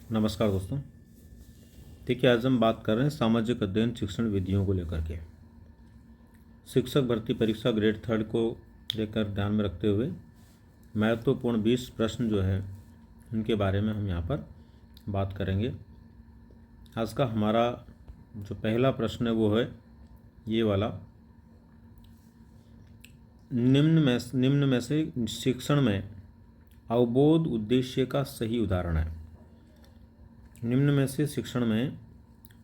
नमस्कार दोस्तों। देखिए, आज हम बात कर रहे हैं सामाजिक अध्ययन शिक्षण विधियों को लेकर के। शिक्षक भर्ती परीक्षा ग्रेड 3 को लेकर ध्यान में रखते हुए महत्वपूर्ण 20 प्रश्न जो है उनके बारे में हम यहाँ पर बात करेंगे। आज का हमारा जो पहला प्रश्न है वो है ये वाला। निम्न में से शिक्षण में अवबोध उद्देश्य का सही उदाहरण है। निम्न में से शिक्षण में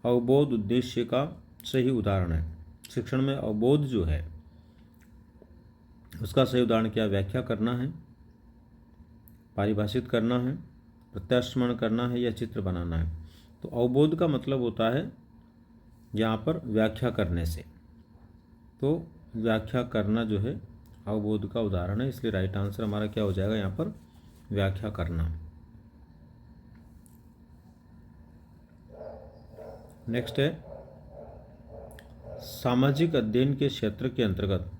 अवबोध उद्देश्य का सही उदाहरण है। शिक्षण में अवबोध जो है उसका सही उदाहरण क्या? व्याख्या करना है, पारिभाषित करना है, प्रत्यास्मरण करना है या चित्र बनाना है। तो अवबोध का मतलब होता है यहाँ पर व्याख्या करने से। तो व्याख्या करना जो है अवबोध का उदाहरण है, इसलिए राइट आंसर हमारा क्या हो जाएगा यहाँ पर? व्याख्या करना। नेक्स्ट है सामाजिक अध्ययन के क्षेत्र के अंतर्गत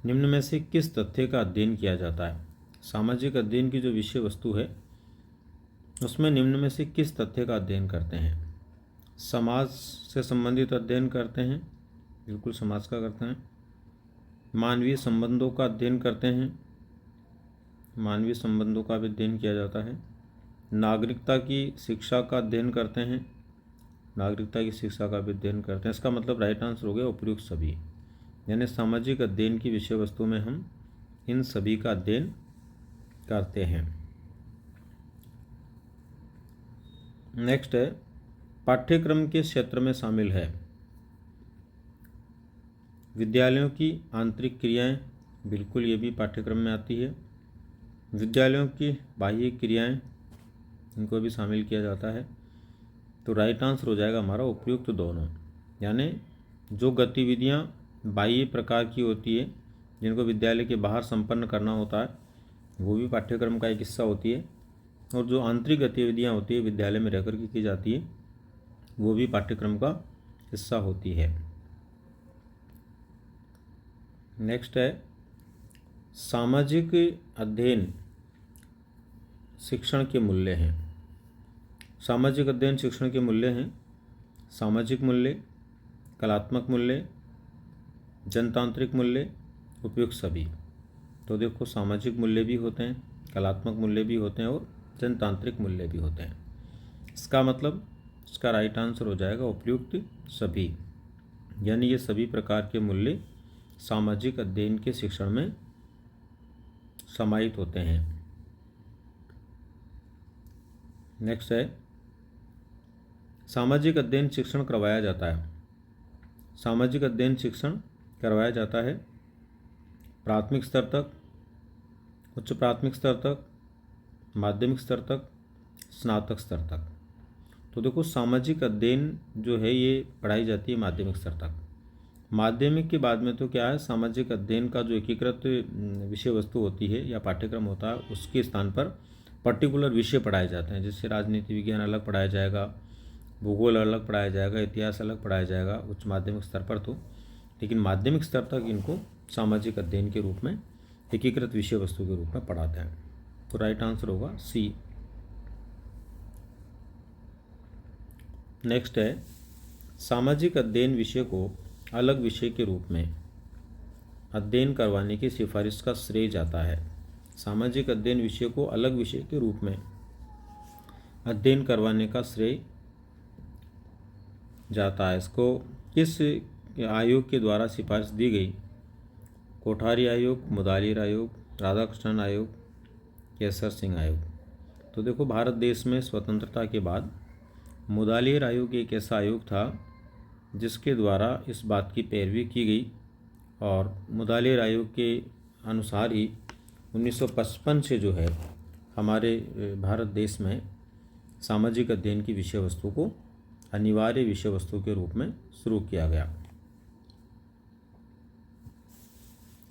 निम्न में से किस तथ्य का अध्ययन किया जाता है? सामाजिक अध्ययन की जो विषय वस्तु है उसमें निम्न में से किस तथ्य का अध्ययन करते हैं? समाज से संबंधित अध्ययन करते हैं, बिल्कुल समाज का करते हैं। मानवीय संबंधों का अध्ययन करते हैं, मानवीय संबंधों का भी अध्ययन किया जाता है। नागरिकता की शिक्षा का अध्ययन करते हैं, नागरिकता की शिक्षा का भी अध्ययन करते हैं। इसका मतलब राइट आंसर हो गया उपयुक्त सभी। यानी सामाजिक अध्ययन की विषय वस्तु में हम इन सभी का अध्ययन करते हैं। नेक्स्ट है पाठ्यक्रम के क्षेत्र में शामिल है विद्यालयों की आंतरिक क्रियाएं, बिल्कुल ये भी पाठ्यक्रम में आती है। विद्यालयों की बाह्य क्रियाएं, इनको भी शामिल किया जाता है। तो राइट आंसर हो जाएगा हमारा उपयुक्त दोनों। यानी जो गतिविधियां बाह्य प्रकार की होती है जिनको विद्यालय के बाहर संपन्न करना होता है वो भी पाठ्यक्रम का एक हिस्सा होती है, और जो आंतरिक गतिविधियां होती है विद्यालय में रहकर के की जाती है वो भी पाठ्यक्रम का हिस्सा होती है। नेक्स्ट है सामाजिक अध्ययन शिक्षण के मूल्य हैं। सामाजिक अध्ययन शिक्षण के मूल्य हैं सामाजिक मूल्य, कलात्मक मूल्य, जनतांत्रिक मूल्य, उपयुक्त सभी। तो देखो सामाजिक मूल्य भी होते हैं, कलात्मक मूल्य भी होते हैं और जनतांत्रिक मूल्य भी होते हैं। इसका मतलब इसका राइट आंसर हो जाएगा उपयुक्त सभी। यानी ये सभी प्रकार के मूल्य सामाजिक अध्ययन के शिक्षण में समाहित होते हैं। नेक्स्ट है सामाजिक अध्ययन शिक्षण करवाया जाता है। सामाजिक अध्ययन शिक्षण करवाया जाता है प्राथमिक स्तर तक, उच्च प्राथमिक स्तर तक, माध्यमिक स्तर तक, स्नातक स्तर तक। तो देखो सामाजिक अध्ययन जो है ये पढ़ाई जाती है माध्यमिक स्तर तक। माध्यमिक के बाद में तो क्या है, सामाजिक अध्ययन का जो एकीकृत विषय वस्तु होती है या पाठ्यक्रम होता है उसके स्थान पर पर्टिकुलर विषय पढ़ाए जाते हैं। जैसे राजनीति विज्ञान अलग पढ़ाया जाएगा, भूगोल अलग पढ़ाया जाएगा, इतिहास अलग पढ़ाया जाएगा उच्च माध्यमिक स्तर पर। तो लेकिन माध्यमिक स्तर तक इनको सामाजिक अध्ययन के रूप में एकीकृत विषय वस्तु के रूप में पढ़ाते हैं। तो राइट आंसर होगा सी। नेक्स्ट है सामाजिक अध्ययन विषय को अलग विषय के रूप में अध्ययन करवाने की सिफारिश का श्रेय जाता है। सामाजिक अध्ययन विषय को अलग विषय के रूप में अध्ययन करवाने का श्रेय जाता है। इसको किस आयोग के द्वारा सिफारिश दी गई? कोठारी आयोग, मुदालिर आयोग, राधाकृष्णन आयोग, केसर सिंह आयोग। तो देखो भारत देश में स्वतंत्रता के बाद मुदालिर आयोग एक ऐसा आयोग था जिसके द्वारा इस बात की पैरवी की गई, और मुदालिर आयोग के अनुसार ही 1955 से जो है हमारे भारत देश में सामाजिक अध्ययन की विषय वस्तु को अनिवार्य विषय वस्तु के रूप में शुरू किया गया।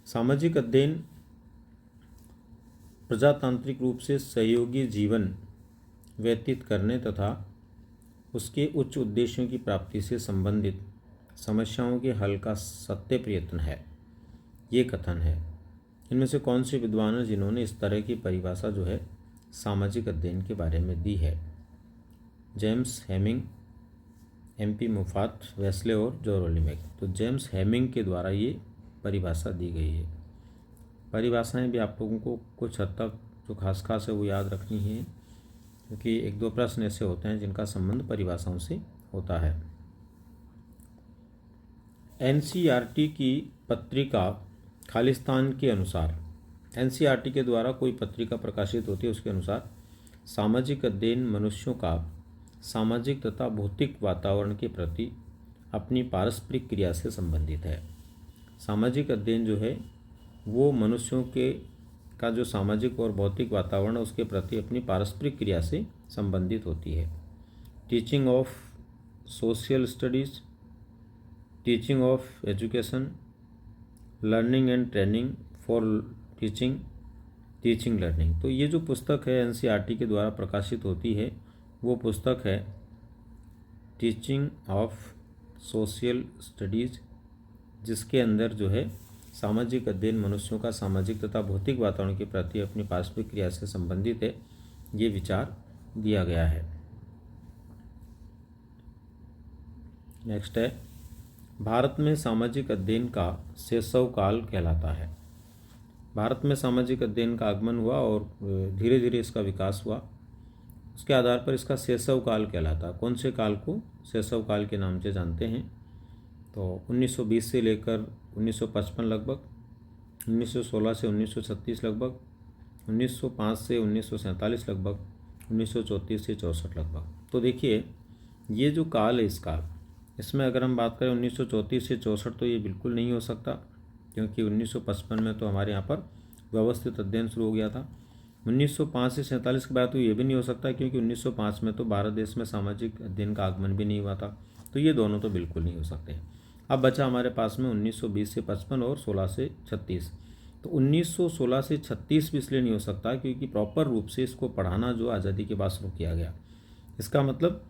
सामाजिक अध्ययन प्रजातांत्रिक रूप से सहयोगी जीवन व्यतीत करने तथा उसके उच्च उद्देश्यों की प्राप्ति से संबंधित समस्याओं के हल का सत्य प्रयत्न है, ये कथन है। इनमें से कौन से विद्वान हैं जिन्होंने इस तरह की परिभाषा जो है सामाजिक अध्ययन के बारे में दी है? जेम्स हेमिंग, MP मुफात, वेस्ले और जोरोलिमेक। तो जेम्स हेमिंग के द्वारा ये परिभाषा दी गई है। परिभाषाएं भी आप लोगों को कुछ हद तक जो खास खास है वो याद रखनी है, क्योंकि एक दो प्रश्न ऐसे होते हैं जिनका संबंध परिभाषाओं से होता है। NCERT की पत्रिका खालिस्तान के अनुसार, NCERT के द्वारा कोई पत्रिका प्रकाशित होती है, उसके अनुसार सामाजिक अध्ययन मनुष्यों का सामाजिक तथा भौतिक वातावरण के प्रति अपनी पारस्परिक क्रिया से संबंधित है। सामाजिक अध्ययन जो है वो मनुष्यों के का जो सामाजिक और भौतिक वातावरण है उसके प्रति अपनी पारस्परिक क्रिया से संबंधित होती है। Teaching of social studies, teaching of education, learning and training for teaching, teaching learning. तो ये जो पुस्तक है NCERT के द्वारा प्रकाशित होती है वो पुस्तक है टीचिंग ऑफ सोशल स्टडीज़, जिसके अंदर जो है सामाजिक अध्ययन मनुष्यों का सामाजिक तथा भौतिक वातावरण के प्रति अपनी पारस्परिक क्रिया से संबंधित है, ये विचार दिया गया है। नेक्स्ट है, भारत में सामाजिक अध्ययन का शैशव काल कहलाता है। भारत में सामाजिक अध्ययन का आगमन हुआ और धीरे धीरे इसका विकास हुआ, उसके आधार पर इसका शैशव काल कहलाता है। कौन से काल को शैशव काल के नाम से जानते हैं? तो 1920 से लेकर 1955 लगभग, 1916 से 1936 लगभग, 1905 से 1947 लगभग, 1934 से 64 लगभग। तो देखिए ये जो काल है इसमें अगर हम बात करें 1934 से 64 तो ये बिल्कुल नहीं हो सकता, क्योंकि 1955 में तो हमारे यहाँ पर व्यवस्थित अध्ययन शुरू हो गया था। 1905 से 47 के बाद तो ये भी नहीं हो सकता, क्योंकि 1905 में तो भारत देश में सामाजिक अध्ययन का आगमन भी नहीं हुआ था। तो ये दोनों तो बिल्कुल नहीं हो सकते। अब बचा हमारे पास में 1920 से 55 और 16 से 36। तो 1916 से 36 भी इसलिए नहीं हो सकता क्योंकि प्रॉपर रूप से इसको पढ़ाना जो आज़ादी के बाद शुरू किया गया। इसका मतलब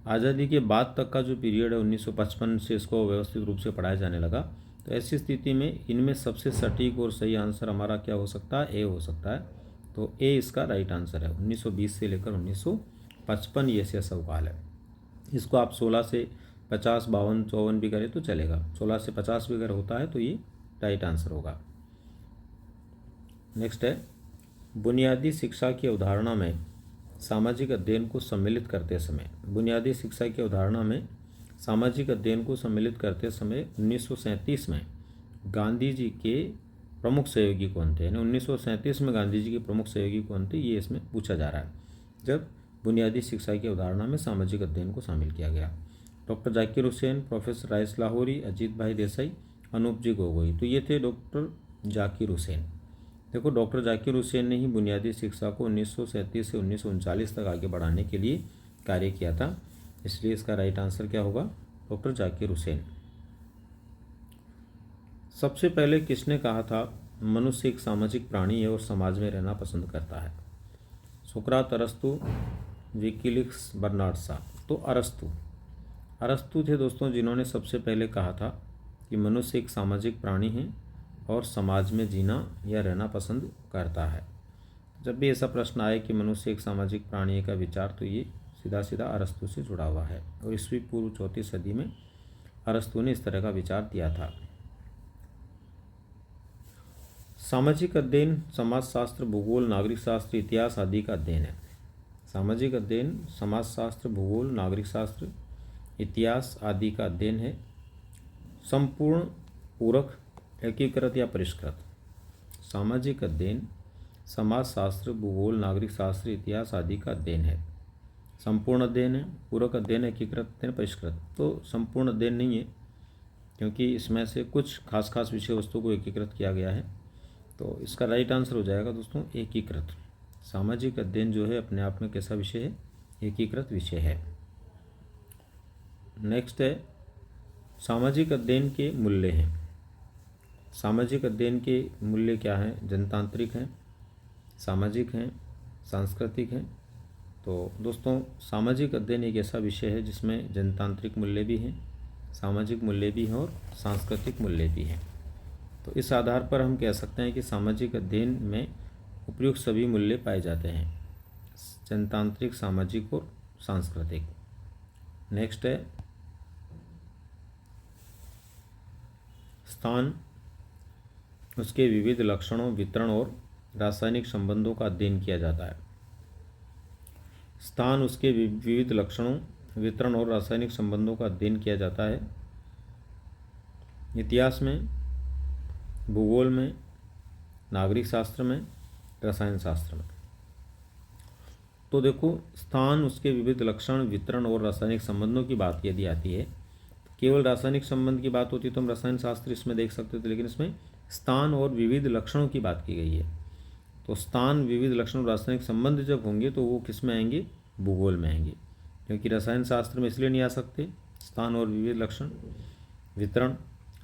आज़ादी के बाद तक का जो पीरियड है 1955 से इसको व्यवस्थित रूप से पढ़ाया जाने लगा। तो ऐसी स्थिति में इनमें सबसे सटीक और सही आंसर हमारा क्या हो सकता है? ए हो सकता है। तो ए इसका राइट आंसर है। 1920 से लेकर 1955 ये शैशव काल है। इसको आप 16 से 50, 52, 54 भी करें तो चलेगा। 16 से 50 भी अगर होता है तो ये राइट आंसर होगा। नेक्स्ट है, बुनियादी शिक्षा की अवधारणा में सामाजिक अध्ययन को सम्मिलित करते समय, बुनियादी शिक्षा की अवधारणा में सामाजिक अध्ययन को सम्मिलित करते समय 1937 में गांधी जी के प्रमुख सहयोगी कौन थे? यानी 1937 में गांधी जी के प्रमुख सहयोगी कौन थे, ये इसमें पूछा जा रहा है। जब बुनियादी शिक्षा की अवधारणा में सामाजिक अध्ययन को शामिल किया गया, doctor Zakir Hussain, professor rice Lahori, Ajit भाई देसाई, अनूप जी गोगोई। तो ये थे डॉक्टर जाकिर हुसैन। देखो डॉक्टर जाकिर हुसैन ने ही बुनियादी शिक्षा को 1937 से 1939 तक आगे बढ़ाने के लिए कार्य किया था, इसलिए इसका राइट आंसर क्या होगा? डॉक्टर जाकिर हुसैन। सबसे पहले किसने कहा था मनुष्य एक सामाजिक प्राणी है और समाज में रहना पसंद करता है? सुकरात, अरस्तु, विकिलिक्स, बर्नार्ड शॉ। तो अरस्तु थे दोस्तों जिन्होंने सबसे पहले कहा था कि मनुष्य एक सामाजिक प्राणी है और समाज में जीना या रहना पसंद करता है। जब भी ऐसा प्रश्न आए कि मनुष्य एक सामाजिक प्राणी का विचार, तो ये सीधा सीधा अरस्तु से जुड़ा हुआ है और ईस्वी पूर्व 4वीं सदी में अरस्तु ने इस तरह का विचार दिया था। सामाजिक अध्ययन समाजशास्त्र, भूगोल, नागरिक शास्त्र, इतिहास आदि का अध्ययन है। सामाजिक अध्ययन समाजशास्त्र, भूगोल, नागरिक शास्त्र, इतिहास आदि का अध्ययन है। संपूर्ण, पूरक, एकीकृत या परिष्कृत? सामाजिक अध्ययन समाजशास्त्र, भूगोल, नागरिक शास्त्र, इतिहास आदि का अध्ययन है। संपूर्ण अध्ययन है, पूरक अध्ययन, एकीकृत अध्ययन, परिष्कृत? तो संपूर्ण अध्ययन नहीं है, क्योंकि इसमें से कुछ खास विषय वस्तु को एकीकृत किया गया है। तो इसका राइट आंसर हो जाएगा दोस्तों एकीकृत। सामाजिक अध्ययन जो है अपने आप में कैसा विषय है? एकीकृत विषय है। नेक्स्ट है, सामाजिक अध्ययन के मूल्य हैं। सामाजिक अध्ययन के मूल्य क्या हैं? जनतांत्रिक हैं, सामाजिक हैं, सांस्कृतिक हैं। तो दोस्तों सामाजिक अध्ययन एक ऐसा विषय है जिसमें जनतांत्रिक मूल्य भी हैं, सामाजिक मूल्य भी हैं और सांस्कृतिक मूल्य भी हैं। तो इस आधार पर हम कह सकते हैं कि सामाजिक अध्ययन में उपयुक्त सभी मूल्य पाए जाते हैं, जनतांत्रिक, सामाजिक और सांस्कृतिक। नेक्स्ट है स्थान, उसके विविध लक्षणों, वितरण और रासायनिक संबंधों का अध्ययन किया जाता है। स्थान, उसके विविध लक्षणों, वितरण और रासायनिक संबंधों का अध्ययन किया जाता है इतिहास में, भूगोल में, नागरिक शास्त्र में, रसायन शास्त्र में। तो देखो, स्थान, उसके विविध लक्षण, वितरण और रासायनिक संबंधों की बात यदि आती है, केवल रासायनिक संबंध की बात होती तो हम रसायन शास्त्र इसमें देख सकते थे, लेकिन इसमें स्थान और विविध लक्षणों की बात की गई है। तो स्थान, विविध लक्षण और रासायनिक संबंध जब होंगे तो वो किस में आएंगे? भूगोल में आएंगे, क्योंकि रसायन शास्त्र में इसलिए नहीं आ सकते स्थान और विविध लक्षण, वितरण।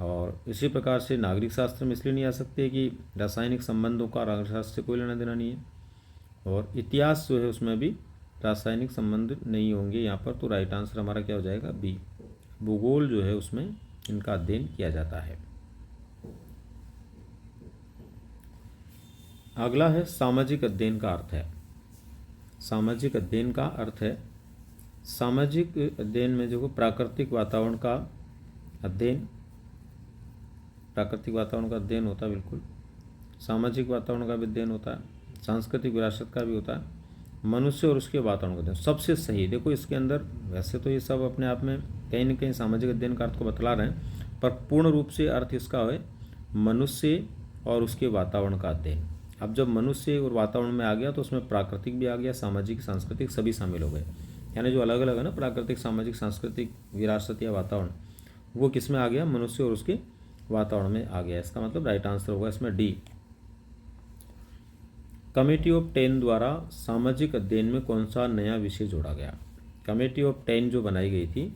और इसी प्रकार से नागरिक शास्त्र में इसलिए नहीं आ सकते कि रासायनिक संबंधों का नागरिक शास्त्र से कोई लेना देना नहीं है। और इतिहास जो है उसमें भी रासायनिक संबंध नहीं होंगे यहाँ पर। तो राइट आंसर हमारा क्या हो जाएगा? बी, भूगोल जो है उसमें इनका अध्ययन किया जाता है। अगला है सामाजिक अध्ययन का अर्थ है। सामाजिक अध्ययन का अर्थ है, सामाजिक अध्ययन में जो प्राकृतिक वातावरण का अध्ययन, प्राकृतिक वातावरण का अध्ययन होता है, बिल्कुल सामाजिक वातावरण का भी अध्ययन होता है, सांस्कृतिक विरासत का भी होता है, मनुष्य और उसके वातावरण का अध्ययन सबसे सही। देखो इसके अंदर वैसे तो ये सब अपने आप में कहीं न कहीं सामाजिक अध्ययन का अर्थ को बतला रहे हैं, पर पूर्ण रूप से अर्थ इसका है मनुष्य और उसके वातावरण का अध्ययन। अब जब मनुष्य और वातावरण में आ गया तो उसमें प्राकृतिक भी आ गया, सामाजिक, सांस्कृतिक सभी शामिल हो गए। यानी जो अलग अलग है ना, प्राकृतिक, सामाजिक, सांस्कृतिक, विरासत या वातावरण, वो किस में आ गया? मनुष्य और उसके वातावरण में आ गया। इसका मतलब राइट आंसर होगा इसमें डी। कमेटी ऑफ 10 द्वारा सामाजिक अध्ययन में कौन सा नया विषय जोड़ा गया? कमेटी ऑफ 10 जो बनाई गई थी,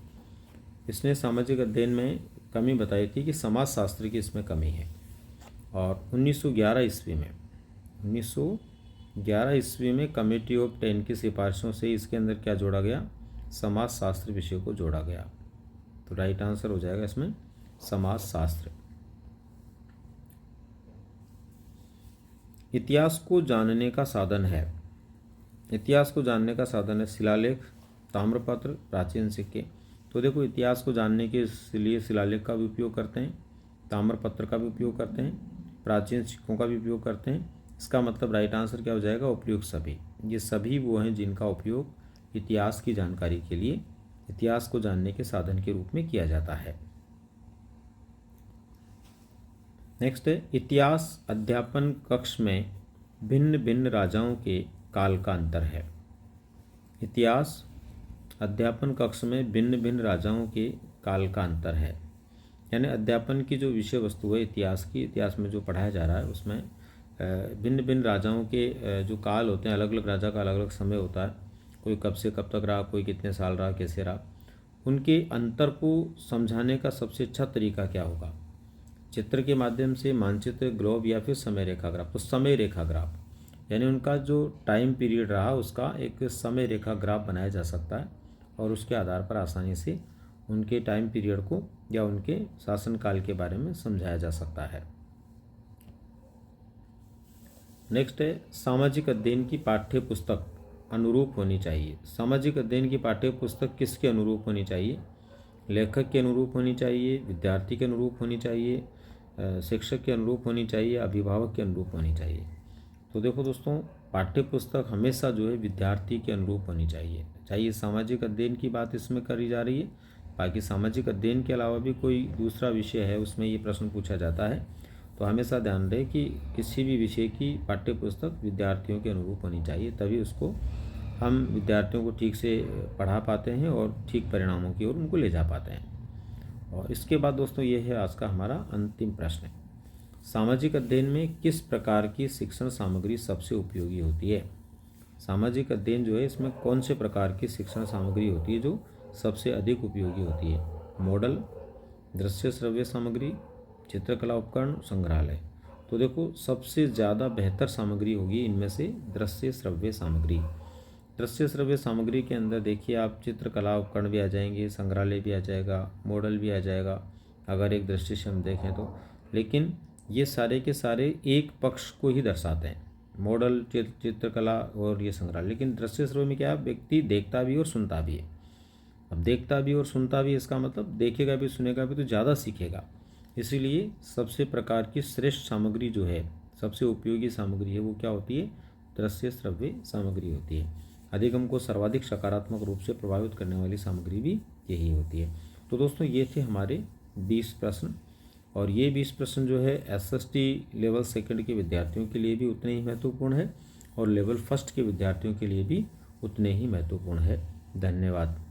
इसने सामाजिक अध्ययन में कमी बताई थी कि समाजशास्त्र की इसमें कमी है। और 1911 ईस्वी में कमेटी ऑफ 10 की सिफारिशों से इसके अंदर क्या जोड़ा गया? समाजशास्त्र विषय को जोड़ा गया। तो राइट आंसर हो जाएगा इसमें समाजशास्त्र। इतिहास को जानने का साधन है। इतिहास को जानने का साधन है शिलालेख, ताम्रपत्र, प्राचीन सिक्के। तो देखो, इतिहास को जानने के लिए शिलालेख का भी उपयोग करते हैं, ताम्रपत्र का भी उपयोग करते हैं, प्राचीन सिक्कों का भी उपयोग करते हैं। इसका मतलब राइट आंसर क्या हो जाएगा? उपयुक्त सभी। ये सभी वो हैं जिनका उपयोग इतिहास की जानकारी के लिए, इतिहास को जानने के साधन के रूप में किया जाता है। नेक्स्ट है, इतिहास अध्यापन कक्ष में भिन्न भिन्न राजाओं के काल का अंतर है। इतिहास अध्यापन कक्ष में भिन्न भिन्न राजाओं के काल का अंतर है। यानी अध्यापन की जो विषय वस्तु है इतिहास की, इतिहास में जो पढ़ाया जा रहा है उसमें भिन्न भिन्न राजाओं के जो काल होते हैं, अलग अलग राजा का अलग अलग समय होता है। कोई कब से कब तक रहा, कोई कितने साल रहा, कैसे रहा, उनके अंतर को समझाने का सबसे अच्छा तरीका क्या होगा? चित्र के माध्यम से, मानचित्र, ग्लोब या फिर समय रेखा ग्राफ। तो समय रेखा ग्राफ, यानी उनका जो टाइम पीरियड रहा उसका एक समय रेखा ग्राफ बनाया जा सकता है और उसके आधार पर आसानी से उनके टाइम पीरियड को या उनके शासनकाल के बारे में समझाया जा सकता है। नेक्स्ट है, सामाजिक अध्ययन की पाठ्य पुस्तक अनुरूप होनी चाहिए। सामाजिक अध्ययन की पाठ्य पुस्तक किसके अनुरूप होनी चाहिए? लेखक के अनुरूप होनी चाहिए, विद्यार्थी के अनुरूप होनी चाहिए, शिक्षक के अनुरूप होनी चाहिए, अभिभावक के अनुरूप होनी चाहिए। तो देखो दोस्तों, पाठ्य पुस्तक हमेशा जो है विद्यार्थी के अनुरूप होनी चाहिए सामाजिक अध्ययन की बात इसमें करी जा रही है। बाकी सामाजिक अध्ययन के अलावा भी कोई दूसरा विषय है उसमें ये प्रश्न पूछा जाता है, तो हमेशा ध्यान रहे कि किसी भी विषय की पाठ्य पुस्तक विद्यार्थियों के अनुरूप होनी चाहिए, तभी उसको हम विद्यार्थियों को ठीक से पढ़ा पाते हैं और ठीक परिणामों की ओर उनको ले जा पाते हैं। और इसके बाद दोस्तों ये है आज का हमारा अंतिम प्रश्न। सामाजिक अध्ययन में किस प्रकार की शिक्षण सामग्री सबसे उपयोगी होती है? सामाजिक अध्ययन जो है इसमें कौन से प्रकार की शिक्षण सामग्री होती है जो सबसे अधिक उपयोगी होती है? मॉडल, दृश्य श्रव्य सामग्री, चित्रकला उपकरण, संग्रहालय। तो देखो, सबसे ज़्यादा बेहतर सामग्री होगी इनमें से दृश्य श्रव्य सामग्री। दृश्य श्रव्य सामग्री के अंदर देखिए आप चित्रकला उपकरण भी आ जाएंगे, संग्रहालय भी आ जाएगा, मॉडल भी आ जाएगा अगर एक दृष्टि से हम देखें तो। लेकिन ये सारे के सारे एक पक्ष को ही दर्शाते हैं, मॉडल, चित्रकला और ये संग्रहालय। लेकिन दृश्य श्रव्य में क्या है, व्यक्ति देखता भी और सुनता भी है। अब देखता भी और सुनता भी, इसका मतलब देखेगा भी सुनेगा भी तो ज़्यादा सीखेगा। इसीलिए सबसे प्रकार की श्रेष्ठ सामग्री जो है, सबसे उपयोगी सामग्री है, वो क्या होती है, दृश्य श्रव्य सामग्री होती है। अधिगम को सर्वाधिक सकारात्मक रूप से प्रभावित करने वाली सामग्री भी यही होती है। तो दोस्तों ये थे हमारे 20 प्रश्न, और ये 20 प्रश्न जो है SST लेवल सेकंड के विद्यार्थियों के लिए भी उतने ही महत्वपूर्ण है और लेवल फर्स्ट के विद्यार्थियों के लिए भी उतने ही महत्वपूर्ण है। धन्यवाद।